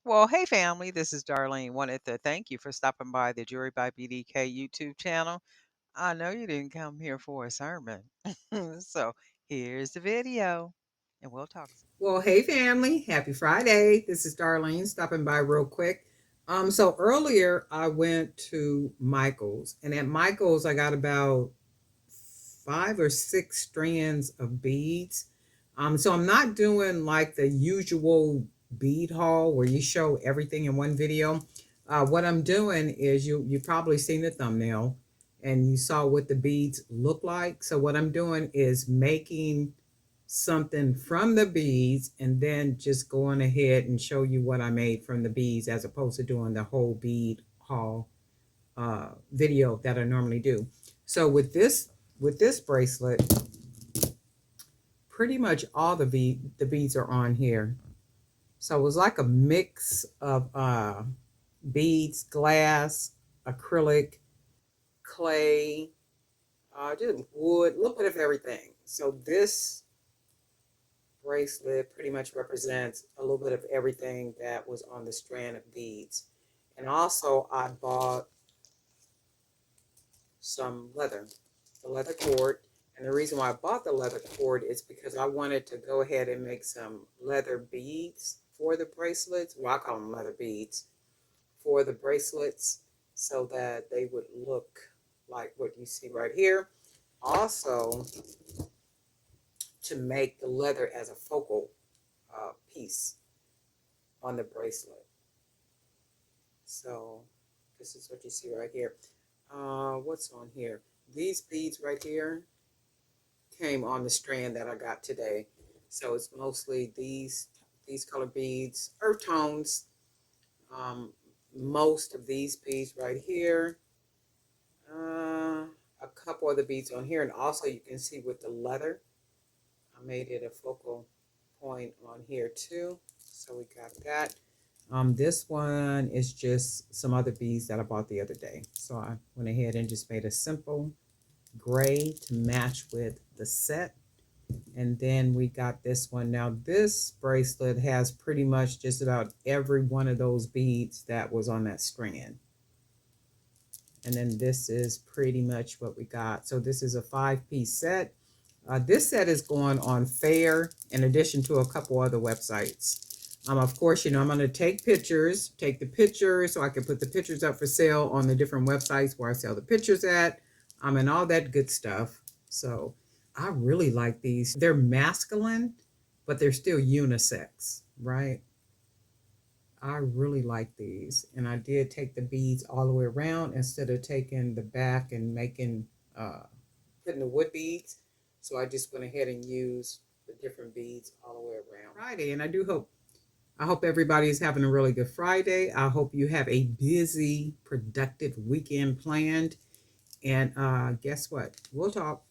Well, hey family, this is Darlene. Wanted to thank you for stopping by the Jury by BDK YouTube channel. I know you didn't come here for a sermon. So here's the video and we'll talk. Well, hey family, happy Friday. This is Darlene stopping by real quick. So earlier I went to Michael's, and at Michael's I got about 5 or 6 strands of beads. So I'm not doing like the usual bead haul where you show everything in one video. What I'm doing is you probably seen the thumbnail and you saw what the beads look like. So what I'm doing is making something from the beads and then just going ahead and show you what I made from the beads as opposed to doing the whole bead haul video that I normally do. So with this bracelet, pretty much all the beads are on here. So it was like a mix of beads, glass, acrylic, clay, just wood, a little bit of everything. So this bracelet pretty much represents a little bit of everything that was on the strand of beads. And also I bought some leather, the leather cord. And the reason why I bought the leather cord is because I wanted to go ahead and make some leather beads for the bracelets. Well, I call them leather beads for the bracelets so that they would look like what you see right here. Also, to make the leather as a focal piece on the bracelet. So this is what you see right here. What's on here? These beads right here came on the strand that I got today. So it's mostly these color beads, earth tones. Most of these beads right here. A couple of the beads on here, and also you can see with the leather, I made it a focal point on here too. So we got that. This one is just some other beads that I bought the other day. So I went ahead and just made a simple gray to match with the set. And then we got this one. Now this bracelet has pretty much just about every one of those beads that was on that strand. And then this is pretty much what we got. So this is a 5-piece set. This set is going on Fair in addition to a couple other websites. Of course, I'm going to take the pictures so I can put the pictures up for sale on the different websites where I sell the pictures at, and all that good stuff. So I really like these. They're masculine, but they're still unisex, right? I really like these. And I did take the beads all the way around instead of taking the back and making, putting the wood beads. So I just went ahead and used the different beads all the way around. Friday, and I hope everybody is having a really good Friday. I hope you have a busy, productive weekend planned. And guess what? We'll talk.